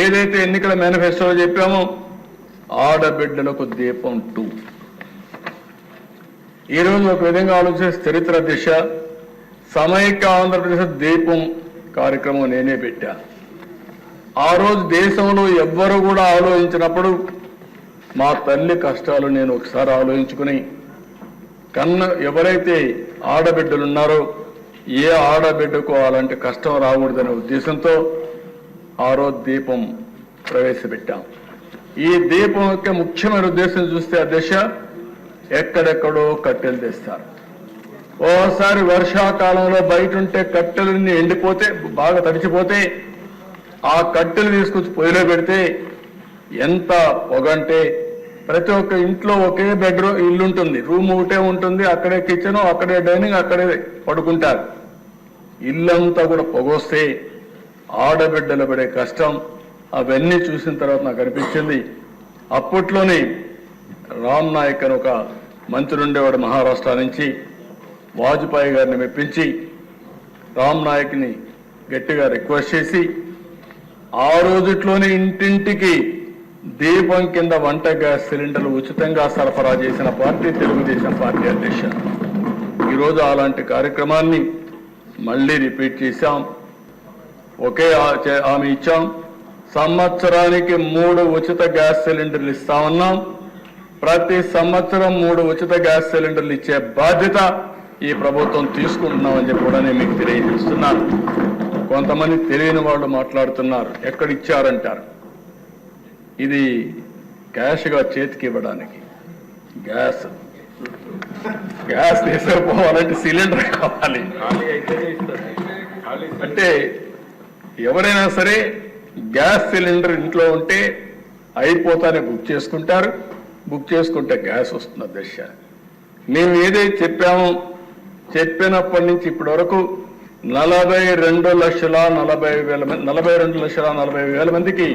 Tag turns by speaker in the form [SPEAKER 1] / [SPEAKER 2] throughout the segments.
[SPEAKER 1] ఏదైతే ఎన్నికల మేనిఫెస్టోలో చెప్పామో ఆడబిడ్డలకు దీపం 2. ఈరోజు ఒక విధంగా ఆలోచిస్తే చరిత్ర దిశ సమైక్య ఆంధ్రప్రదేశ్ దీపం కార్యక్రమం నేనే పెట్టా. ఆ రోజు దేశంలో ఎవ్వరూ కూడా ఆలోచించినప్పుడు మా తల్లి కష్టాలు నేను ఒకసారి ఆలోచించుకుని ఎవరైతే ఆడబిడ్డలు ఉన్నారో ఏ ఆడబిడ్డకు అలాంటి కష్టం రాకూడదనే ఉద్దేశంతో ఆ రోజు దీపం ప్రవేశపెట్టాం. ఈ దీపం యొక్క ముఖ్యమైన ఉద్దేశం చూస్తే అధ్యక్ష ఎక్కడెక్కడో కట్టెలు తెస్తారు. ఓసారి వర్షాకాలంలో బయట ఉంటే కట్టెలన్నీ ఎండిపోతే బాగా తడిచిపోతే ఆ కట్టెలు తీసుకొచ్చి పొయ్యిలో పెడితే ఎంత పొగంటే ప్రతి ఒక్క ఇంట్లో ఒకే బెడ్రూమ్ ఇల్లు ఉంటుంది, రూమ్ ఒకటే ఉంటుంది, అక్కడే కిచెన్, అక్కడే డైనింగ్, అక్కడే పడుకుంటారు. ఇల్లంతా కూడా పొగొస్తే ఆడబిడ్డలు పడే కష్టం అవన్నీ చూసిన తర్వాత నాకు అనిపించింది. అప్పట్లోనే రామ్ నాయక్ అని ఒక మంత్రి ఉండేవాడు మహారాష్ట్ర నుంచి, వాజ్పేయి గారిని మెప్పించి రామ్ నాయక్ని గట్టిగా రిక్వెస్ట్ చేసి ఆ రోజుట్లోనే ఇంటింటికి దీపం కింద వంట గ్యాస్ సిలిండర్లు ఉచితంగా సరఫరా చేసిన పార్టీ తెలుగుదేశం పార్టీ అధ్యక్ష. ఈరోజు అలాంటి కార్యక్రమాన్ని మళ్ళీ రిపీట్ చేశాం. ఒకే హామీ ఇచ్చాం. సంవత్సరానికి 3 ఉచిత గ్యాస్ సిలిండర్లు ఇస్తామన్నాం. ప్రతి సంవత్సరం 3 ఉచిత గ్యాస్ సిలిండర్లు ఇచ్చే బాధ్యత ఈ ప్రభుత్వం తీసుకుంటున్నామని చెప్పి కూడా నేను మీకు తెలియజేస్తున్నాను. కొంతమంది తెలియని వాళ్ళు మాట్లాడుతున్నారు, ఎక్కడిచ్చారంటారు. ఇది క్యాష్గా చేతికి ఇవ్వడానికి. గ్యాస్ తీసుకుపోవాలంటే సిలిండర్ కావాలి. అంటే ఎవరైనా సరే గ్యాస్ సిలిండర్ ఇంట్లో ఉంటే అయిపోతానే బుక్ చేసుకుంటారు. బుక్ చేసుకుంటే గ్యాస్ వస్తుంది అధ్యక్ష. మేము ఏదైతే చెప్పామో చెప్పినప్పటి నుంచి ఇప్పటి వరకు 42,40,000 మందికి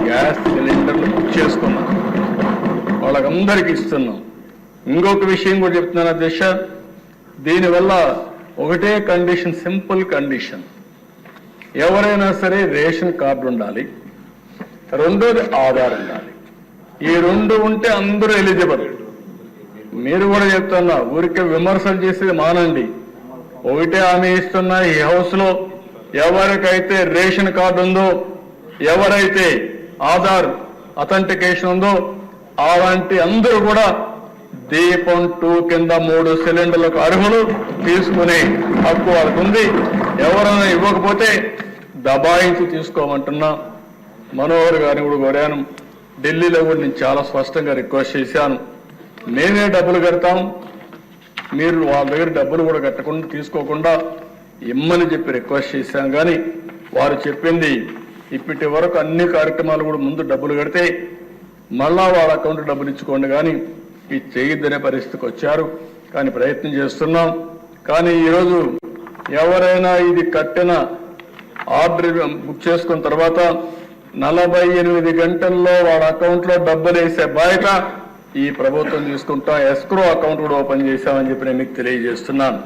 [SPEAKER 1] గ్యాస్ సిలిండర్లు బుక్ చేసుకున్నాం. వాళ్ళకందరికీ ఇస్తున్నాం. ఇంకొక విషయం కూడా చెప్తున్నాను అధ్యక్ష, దీనివల్ల ఒకటే కండిషన్, సింపుల్ కండిషన్, ఎవరైనా సరే రేషన్ కార్డు ఉండాలి, రెండోది ఆధార్ ఉండాలి. ఈ 2 ఉంటే అందరూ ఎలిజిబుల్. మీరు కూడా చెప్తున్నా, ఊరికే విమర్శలు చేసేది మానండి. ఒకటే హామీ ఇస్తున్నా, ఈ హౌస్ లో ఎవరికైతే రేషన్ కార్డు ఉందో, ఎవరైతే ఆధార్ అథెంటికేషన్ ఉందో అలాంటి అందరూ కూడా దీపం 2 కింద 3 సిలిండర్లకు అర్హులు, తీసుకునే హక్కు వాళ్ళకు ఉంది. ఎవరైనా ఇవ్వకపోతే దబాయించి తీసుకోమంటున్నా. మనోహర్ గారిని కూడా కోరాను, ఢిల్లీలో కూడా నేను చాలా స్పష్టంగా రిక్వెస్ట్ చేశాను, మేమే డబ్బులు కడతాం, మీరు వాళ్ళ దగ్గర డబ్బులు కూడా కట్టకుండా తీసుకోకుండా ఇమ్మని చెప్పి రిక్వెస్ట్ చేశాను. కానీ వారు చెప్పింది ఇప్పటి వరకు అన్ని కార్యక్రమాలు కూడా ముందు డబ్బులు కడితే మళ్ళా వాళ్ళ అకౌంట్ డబ్బులు ఇచ్చుకోండి, కానీ ఇది చేయొద్దనే పరిస్థితికి వచ్చారు. కానీ ప్రయత్నం చేస్తున్నాం. కానీ ఈరోజు ఎవరైనా ఇది కట్టిన ఆర్డర్ బుక్ చేసుకున్న తర్వాత 48 గంటల్లో వాళ్ళ అకౌంట్లో డబ్బులు వేసే బాధ్యత ఈ ప్రభుత్వం తీసుకుంటాం. ఎస్క్రో అకౌంట్ కూడా ఓపెన్ చేశామని చెప్పి నేను మీకు తెలియజేస్తున్నాను.